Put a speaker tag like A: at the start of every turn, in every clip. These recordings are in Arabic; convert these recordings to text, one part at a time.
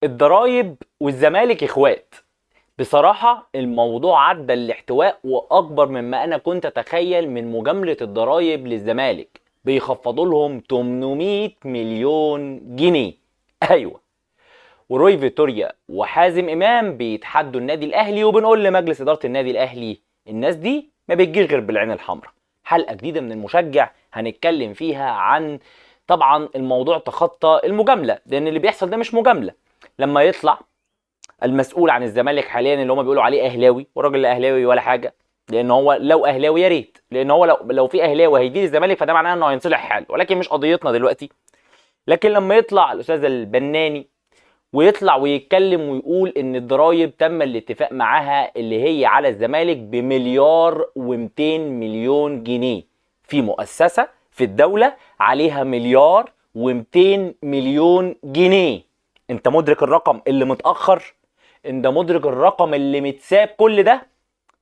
A: الضرايب والزمالك اخوات. بصراحة الموضوع عدى الاحتواء واكبر مما انا كنت اتخيل من مجاملة الضرايب للزمالك. بيخفضوا لهم 800 مليون جنيه. ايوه. وروي فيتوريا وحازم امام بيتحدوا النادي الاهلي، وبنقول لمجلس ادارة النادي الاهلي الناس دي ما بتجيش غير بالعين الحمراء. حلقة جديدة من المشجع هنتكلم فيها عن، طبعا الموضوع تخطى المجاملة، لان اللي بيحصل ده مش مجاملة. لما يطلع المسؤول عن الزمالك حاليا اللي هم بيقولوا عليه اهلاوي، والراجل لا اهلاوي ولا حاجه، لان هو لو اهلاوي يا ريت، لان هو لو في اهلاوي هيدير الزمالك فده معناه انه هينصلح حاله، ولكن مش قضيتنا دلوقتي. لكن لما يطلع الاستاذ البناني ويطلع ويتكلم ويقول ان الضرايب تم الاتفاق معاها اللي هي على الزمالك بمليار و200 مليون جنيه، في مؤسسه في الدوله عليها مليار و200 مليون جنيه. انت مدرك الرقم اللي متاخر؟ انت مدرك الرقم اللي متساب كل ده؟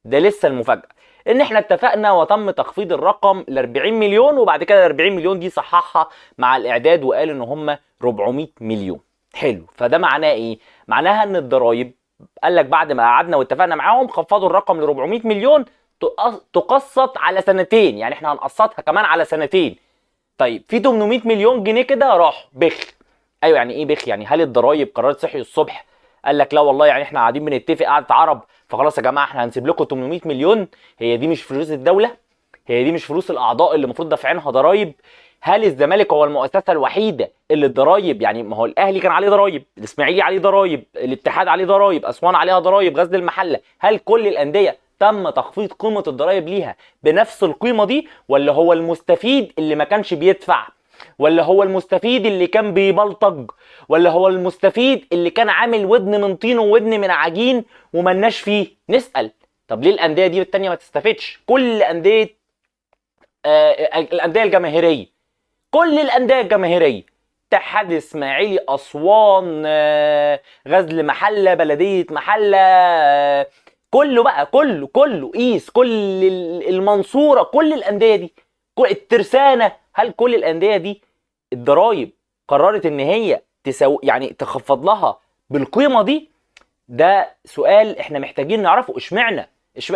A: ده لسه المفاجأة، ان احنا اتفقنا وتم تخفيض الرقم ل 40 مليون، وبعد كده ال 40 مليون دي صححها مع الاعداد وقال ان هم 400 مليون. حلو. فده معناه ايه؟ معناها ان الضرايب قال لك بعد ما قعدنا واتفقنا معاهم خفضوا الرقم ل 400 مليون، تقسط على سنتين، يعني احنا هنقسطها كمان على سنتين. طيب في 800 مليون جنيه كده راحوا بخ. ايوه، يعني ايه بخ؟ يعني هل الضرايب قررت صحي الصبح قال لك لا والله يعني احنا قاعدين بنتفق قعده عرب فخلاص يا جماعه احنا هنسيب لكم 800 مليون؟ هي دي مش فلوس الدوله؟ هي دي مش فلوس الاعضاء اللي المفروض دافعينها ضرايب؟ هل الزمالك هو المؤسسه الوحيده اللي الضرايب، يعني ما هو الاهلي كان عليه ضرايب، الاسماعيلي عليه ضرايب، الاتحاد عليه ضرايب، اسوان عليها ضرايب، غزل المحله، هل كل الانديه تم تخفيض قيمه الضرايب ليها بنفس القيمه دي؟ ولا هو المستفيد اللي ما كانش بيدفع؟ ولا هو المستفيد اللي كان بيبلطج؟ ولا هو المستفيد اللي كان عامل ودن من طين وودن من عجين وملناش فيه؟ نسأل. طب ليه الأندية دي التانية ما تستفدش؟ كل أندية الأندية الجماهيرية، كل الأندية الجماهيرية، اتحاد اسماعيلي، أسوان، غزل محلة، بلدية محلة، كله بقى، كله قيس، كل المنصورة، كل الأندية دي، كل الترسانة، هل كل الأندية دي الضرايب قررت ان هي يعني تخفض لها بالقيمه دي؟ ده سؤال احنا محتاجين نعرفه. اشمعنى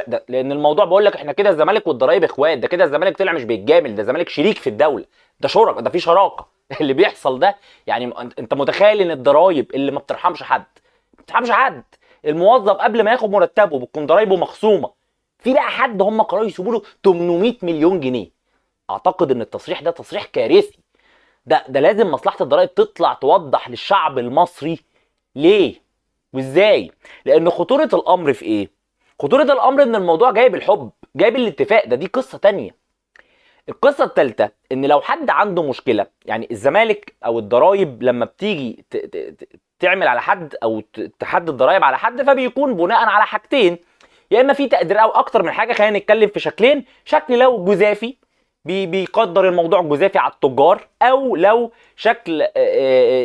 A: ده؟ لان الموضوع بقول لك احنا كده الزمالك والضرايب اخوات، ده كده الزمالك طلع مش بيتجامل، ده الزمالك شريك في الدوله، ده شركاء، ده في شراكه اللي بيحصل ده. يعني انت متخيل ان الضرايب اللي ما بترحمش حد، ما بترحمش حد، الموظف قبل ما ياخد مرتبه بتكون ضرايبه مخصومه، في بقى حد هم قرروا يسيبوا له 800 مليون جنيه؟ اعتقد ان التصريح ده تصريح كارثي. ده لازم مصلحة الضرائب تطلع توضح للشعب المصري ليه وازاي. لان خطورة الامر في ايه؟ خطورة الامر ان الموضوع جاي بالحب، جاي بالاتفاق، دي قصة تانية. القصة التالتة ان لو حد عنده مشكلة، يعني الزمالك او الضرايب لما بتيجي تعمل على حد او تحدد ضرايب على حد، فبيكون بناء على حاجتين، يا اما في تقدير او اكتر من حاجة. خلينا نتكلم في شكلين: شكل لو جزافي بيقدر الموضوع جزافي على التجار، او لو شكل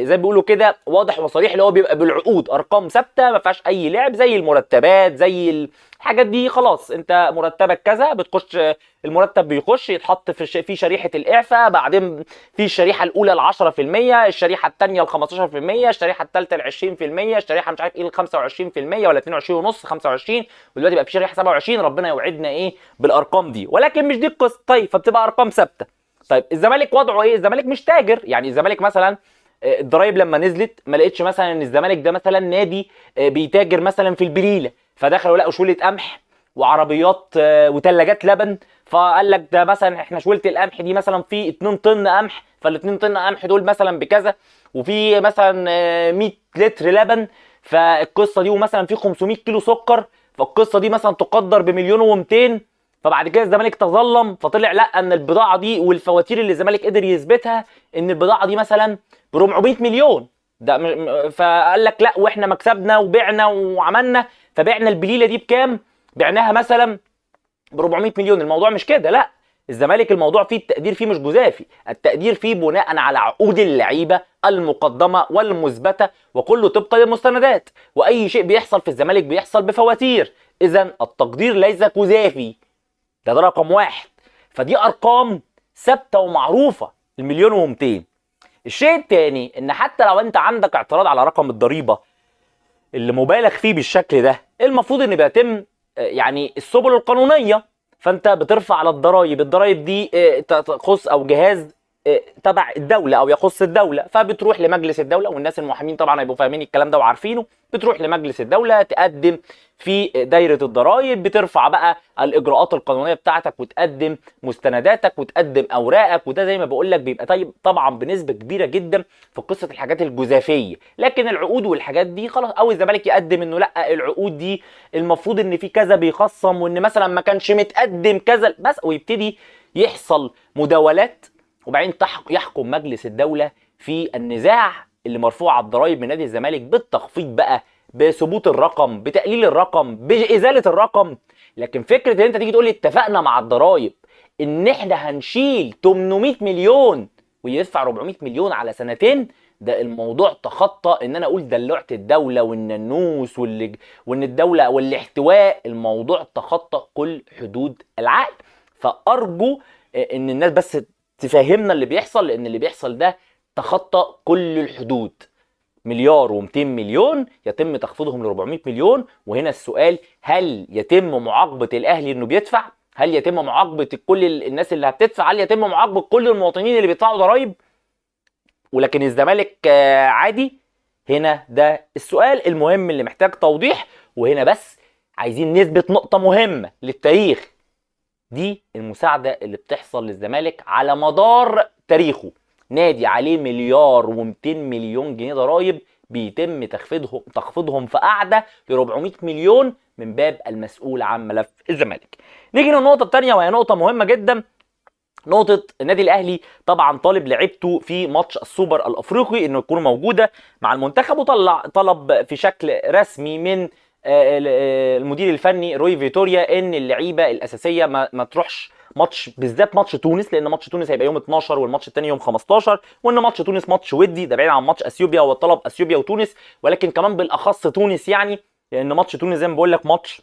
A: زي ما بيقولوا كده واضح وصريح اللي هو بيبقى بالعقود، ارقام ثابته ما فيهاش اي لعب، زي المرتبات، زي الحاجات دي. خلاص انت مرتبك كذا، بتخش المرتب بيخش يتحط في شريحه الاعفاء، بعدين في الشريحه الاولى ال 10%، الشريحه الثانيه ال 15%، الشريحه الثالثه ال 20%، الشريحه مش عارف ايه ال 25% ولا 22 ونص 25، ودلوقتي بقى في شريحه 27. ربنا يوعدنا ايه بالارقام دي، ولكن مش دي القصه. طيب فبتبقى ارقام ثابته. طيب الزمالك وضعه ايه؟ الزمالك مش تاجر. يعني الزمالك مثلا الضرايب لما نزلت ما لقيتش مثلا ان الزمالك ده مثلا نادي بيتاجر مثلا في البليله، فدخلوا لقوا شويه قمح وعربيات وثلاجات لبن، فقال لك ده مثلا احنا شويه القمح دي مثلا في 2 طن قمح، فال 2 طن قمح دول مثلا بكذا، وفي مثلا 100 لتر لبن، فالقصه دي، ومثلا في 500 كيلو سكر، فالقصه دي مثلا تقدر بمليون و200. فبعد كده الزمالك تظلم فطلع لا، ان البضاعه دي والفواتير اللي الزمالك قدر يثبتها ان البضاعه دي مثلا ب 400 مليون. ده فقال لك لا، واحنا مكسبنا وبعنا وعملنا، فبعنا البليله دي بكام؟ بعناها مثلا ب 400 مليون. الموضوع مش كده، لا. الزمالك الموضوع فيه التقدير فيه مش جزافي، التقدير فيه بناء على عقود اللعيبه المقدمه والمثبته، وكله طبقا للمستندات. واي شيء بيحصل في الزمالك بيحصل بفواتير، اذا التقدير ليس جزافي. ده رقم واحد. فدي ارقام ثابته ومعروفه، المليون و200. الشيء التاني ان حتى لو انت عندك اعتراض على رقم الضريبه اللي مبالغ فيه بالشكل ده، المفروض ان بيتم يعني السبل القانونيه. فانت بترفع على الضرايب دي تخص او جهاز تبع الدوله او يخص الدوله، فبتروح لمجلس الدوله، والناس المحامين طبعا هيبقوا فاهمين الكلام ده وعارفينه. بتروح لمجلس الدوله تقدم في دايره الضرايب، بترفع بقى الاجراءات القانونيه بتاعتك وتقدم مستنداتك وتقدم اوراقك. وده زي ما بقول لك بيبقى طيب طبعا بنسبه كبيره جدا في قصه الحاجات الجزافيه. لكن العقود والحاجات دي خلاص، او الزمالك يقدم انه لا العقود دي المفروض ان في كذا بيخصم، وان مثلا ما كانش متقدم كذا بس، ويبتدي يحصل مداولات. وبعدين يحكم مجلس الدوله في النزاع اللي مرفوع على الضرايب من نادي الزمالك بالتخفيض بقى، بثبوت الرقم، بتقليل الرقم، بازاله الرقم. لكن فكره ان انت تيجي تقول لي اتفقنا مع الضرايب ان احنا هنشيل 800 مليون ويدفع 400 مليون على سنتين، ده الموضوع تخطى ان انا اقول دلوعه الدوله والننوس وان الدوله والاحتواء. الموضوع تخطى كل حدود العقل. فارجو ان الناس بس تفهمنا اللي بيحصل، لان اللي بيحصل ده تخطى كل الحدود. مليار و200 مليون يتم تخفيضهم ل 400 مليون. وهنا السؤال، هل يتم معاقبه الاهلي انه بيدفع؟ هل يتم معاقبه كل الناس اللي هتدفع؟ هل يتم معاقبه كل المواطنين اللي بيدفعوا ضرائب ولكن الزمالك عادي؟ هنا ده السؤال المهم اللي محتاج توضيح. وهنا بس عايزين نثبت نقطه مهمه للتاريخ، دي المساعده اللي بتحصل للزمالك على مدار تاريخه. نادي عليه مليار و200 مليون جنيه ضرايب بيتم تخفيضهم في قعده ل 400 مليون من باب المسؤول عن ملف الزمالك. نيجي للنقطه الثانيه وهي نقطه مهمه جدا، نقطه النادي الاهلي. طبعا طالب لعيبته في ماتش السوبر الافريقي انه يكون موجوده مع المنتخب، وطلع طلب في شكل رسمي من المدير الفني روي فيتوريا ان اللعيبه الاساسيه ما تروحش ماتش، بالذات ماتش تونس، لان ماتش تونس هيبقى يوم 12 والماتش الثاني يوم 15، وان ماتش تونس ماتش ودي، ده بعيد عن ماتش اثيوبيا وطلب اثيوبيا وتونس، ولكن كمان بالاخص تونس، يعني لان ماتش تونس زي ما بقول لك ماتش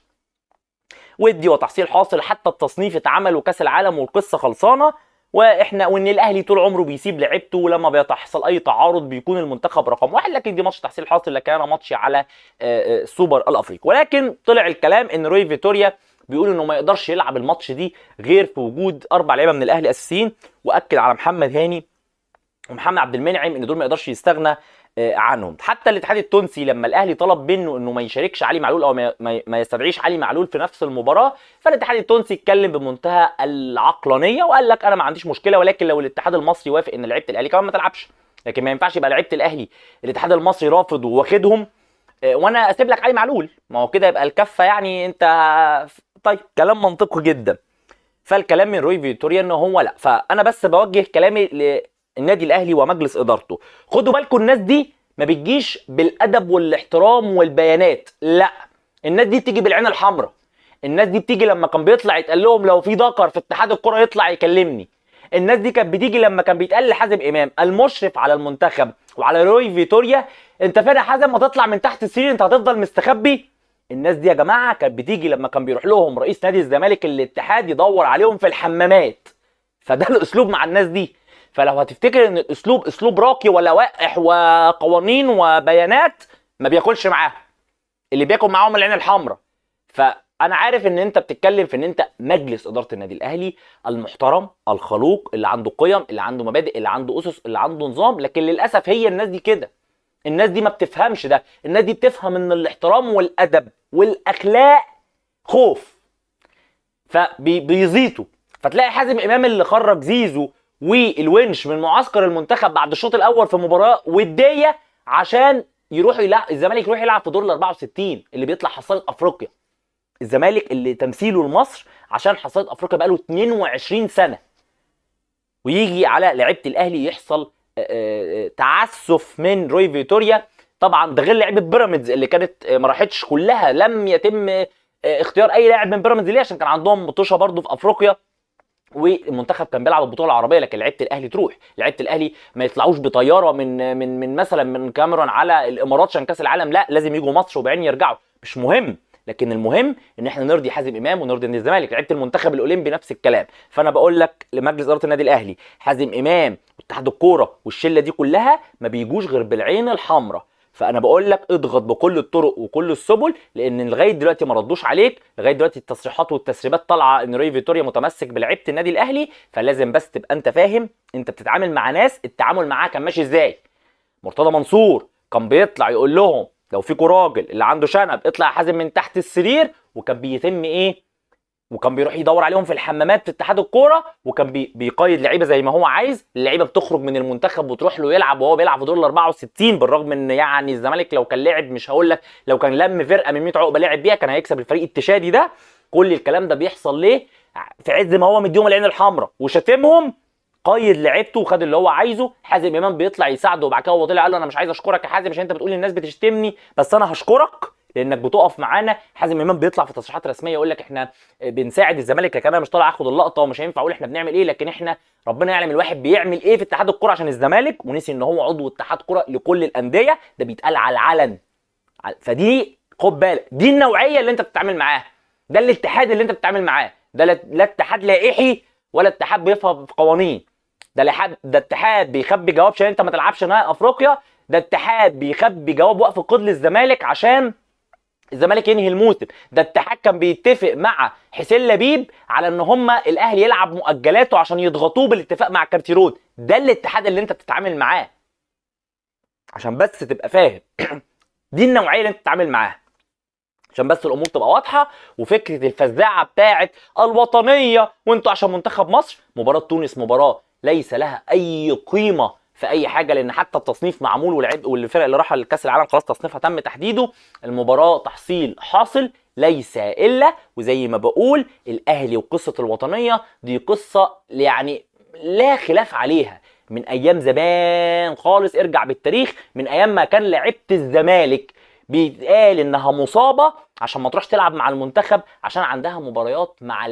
A: ودي وتحصيل حاصل، حتى التصنيف اتعمل وكاس العالم والقصه خلصانه. وان الاهلي طول عمره بيسيب لعيبته، ولما بيحصل اي تعارض بيكون المنتخب رقم واحد، لكن دي ماتش تحصيل حاصل، لكن انا ماتشي على السوبر الافريقي. ولكن طلع الكلام ان روي فيتوريا بيقول انه ما يقدرش يلعب الماتش دي غير في وجود 4 لعيبه من الاهلي اساسيين، واكد على محمد هاني ومحمد عبد المنعم ان دول ما يقدرش يستغنى عنهم. حتى الاتحاد التونسي لما الاهلي طلب منه انه ما يشاركش علي معلول او ما يستدعيش علي معلول في نفس المباراه، فالاتحاد التونسي اتكلم بمنتهى العقلانيه وقال لك انا ما عنديش مشكله، ولكن لو الاتحاد المصري وافق ان لعيبه الاهلي كمان ما تلعبش. لكن ما ينفعش يبقى لعيبه الاهلي الاتحاد المصري رافض وواخدهم وانا اسيب لك علي معلول، ما هو كده يبقى الكفه يعني انت. طيب كلام منطقي جدا. فالكلام من روي فيتوريا ان هو لا. فانا بس بوجه كلامي للنادي الاهلي ومجلس ادارته، خدوا بالكم الناس دي ما بتجيش بالادب والاحترام والبيانات، لا، الناس دي بتيجي بالعين الحمراء. الناس دي بتيجي لما كان بيطلع يتقال لهم لو في ذكر في اتحاد الكره يطلع يكلمني. الناس دي كانت بتيجي لما كان بيتقال لحازم امام المشرف على المنتخب وعلى روي فيتوريا انت فين يا حازم، ما تطلع من تحت السرير انت هتفضل مستخبي. الناس دي يا جماعه كانت بتيجي لما كان بيروح لهم رئيس نادي الزمالك الاتحاد يدور عليهم في الحمامات. فده الاسلوب مع الناس دي. فلو هتفتكر ان الاسلوب اسلوب راقي ولوائح وقوانين وبيانات، ما بياكلش معاهم، اللي بياكل معاهم العين الحمراء. فانا عارف ان انت بتتكلم في ان انت مجلس اداره النادي الاهلي المحترم الخلوق اللي عنده قيم، اللي عنده مبادئ، اللي عنده اسس، اللي عنده نظام، لكن للاسف هي الناس دي كده. الناس دي ما بتفهمش ده. الناس دي بتفهم ان الاحترام والادب والاخلاق خوف، فبيزيطوا. فتلاقي حازم امام اللي خرج زيزو والونش من معسكر المنتخب بعد الشوط الاول في مباراه وديه عشان يروح يلعب الزمالك، يروح يلعب في دور ال 64 اللي بيطلع حصيله افريقيا. الزمالك اللي تمثيله لمصر عشان حصيله افريقيا بقاله 22 سنه، ويجي على لعيبه الاهلي يحصل تعسف من روي فيتوريا. طبعا ده غير لعيبه بيراميدز اللي كانت ما راحتش كلها، لم يتم اختيار اي لاعب من بيراميدز ليه عشان كان عندهم مطوشه برده في افريقيا، والمنتخب كان بيلعب البطوله العربيه. لكن لعيبه الاهلي تروح، لعيبه الاهلي ما يطلعوش بطياره من مثلا من كاميرون على الامارات عشان كاس العالم، لا، لازم يجوا مصر وبعدين يرجعوا، مش مهم. لكن المهم ان احنا نرضي حازم امام ونرضي نادي الزمالك. لعيبه المنتخب الاولمبي نفس الكلام. فانا بقول لك لمجلس اداره النادي الاهلي، حازم امام اتحاد الكوره والشله دي كلها ما بيجوش غير بالعين الحمراء. فانا بقول لك اضغط بكل الطرق وكل السبل، لان لغايه دلوقتي ما ردوش عليك، لغايه دلوقتي التصريحات والتسريبات طالعه ان روي فيتوريا متمسك بلعيبه النادي الاهلي. فلازم بس تبقى انت فاهم انت بتتعامل مع ناس التعامل معاها كان ماشي ازاي. مرتضى منصور كان بيطلع يقول لهم لو فيكوا راجل اللي عنده شنب اطلع يا حازم من تحت السرير، وكان بيتم ايه، وكان بيروح يدور عليهم في الحمامات في اتحاد الكوره، وكان بيقيد لعيبه زي ما هو عايز. اللعيبه بتخرج من المنتخب وتروح له يلعب وهو بيلعب في دور ال 64، بالرغم ان يعني الزمالك لو كان لعب، مش هقول لك لو كان لم فرقه من 100 عقبه لعب بيها كان هيكسب الفريق التشادي ده. كل الكلام ده بيحصل ليه؟ في عز ما هو مديهم العين الحمراء وشتمهم، قيد لعيبته وخد اللي هو عايزه. حازم امام بيطلع يساعده، وبعد كده هو طلع قال له انا مش عايز اشكرك يا حازم عشان انت بتقول للناس بتشتمني، بس انا هشكرك لانك بتقف معانا. حازم امام بيطلع في تصريحات رسميه يقول لك احنا بنساعد الزمالك، لكن انا مش طالع اخد اللقطه ومش هينفع اقول احنا بنعمل ايه، لكن احنا ربنا يعلم الواحد بيعمل ايه في اتحاد الكوره عشان الزمالك، ونسي ان هو عضو اتحاد كوره لكل الانديه. ده بيتقال على العلن. فدي خد بالك، دي النوعيه اللي انت بتتعامل معاها، ده الاتحاد اللي انت بتتعامل معاه. ده لا اتحاد لائحي ولا اتحاد بيفهم في قوانين. ده اتحاد بيخبي جواب عشان انت ما تلعبش نهائي افريقيا. ده اتحاد بيخبي جواب وقف القيد للزمالك عشان الزمالك ينهي الموسم. ده اتحاد كان بيتفق مع حسين لبيب على ان هما الاهلي يلعب مؤجلاته عشان يضغطوه بالاتفاق مع كارتيرون. ده الاتحاد اللي انت بتتعامل معاه، عشان بس تبقى فاهم. دي النوعيه اللي انت بتتعامل معاها، عشان بس الامور تبقى واضحه. وفكره الفزاعه بتاعه الوطنيه وانتوا عشان منتخب مصر، مباراه تونس مباراه ليس لها اي قيمه في اي حاجه، لان حتى التصنيف معمول والفرق اللي راح لكاس العالم خلاص تصنيفها تم تحديده. المباراه تحصيل حاصل ليس الا، وزي ما بقول الاهلي وقصه الوطنيه دي قصه يعني لا خلاف عليها من ايام زمان خالص. ارجع بالتاريخ من ايام ما كان لعيبه الزمالك بيتقال انها مصابه عشان ما تروحش تلعب مع المنتخب عشان عندها مباريات مع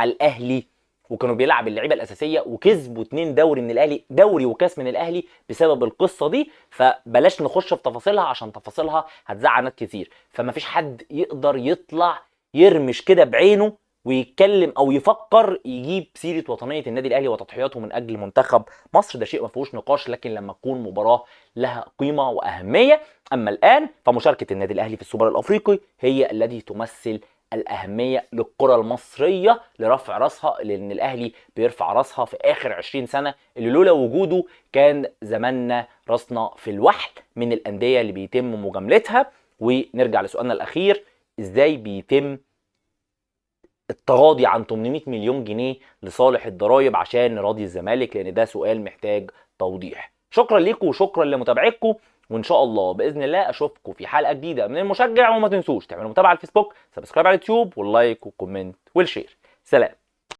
A: الاهلي. وكانوا بيلعب اللعيبه الاساسيه وكسبوا 2 دوري من الاهلي، دوري وكاس من الاهلي بسبب القصه دي. فبلاش نخش في تفاصيلها عشان تفاصيلها هتزعل ناس كتير. فما فيش حد يقدر يطلع يرمش كده بعينه ويتكلم او يفكر يجيب سيره وطنيه النادي الاهلي وتضحياته من اجل منتخب مصر. ده شيء ما فيهوش نقاش، لكن لما تكون مباراه لها قيمه واهميه. اما الان فمشاركه النادي الاهلي في السوبر الافريقي هي التي تمثل الاهميه للكره المصريه لرفع راسها، لان الاهلي بيرفع راسها في اخر 20 سنه اللي لولا وجوده كان زماننا راسنا في الوحل من الانديه اللي بيتم مجاملتها. ونرجع لسؤالنا الاخير، ازاي بيتم التغاضي عن 800 مليون جنيه لصالح الضرايب عشان نراضي الزمالك؟ لان ده سؤال محتاج توضيح. شكرا ليكم وشكرا لمتابعتكم، وان شاء الله باذن الله اشوفكم في حلقه جديده من المشجع. وما تنسوش تعملوا متابعه على الفيسبوك، سبسكرايب على اليوتيوب، واللايك والكومنت والشير. سلام.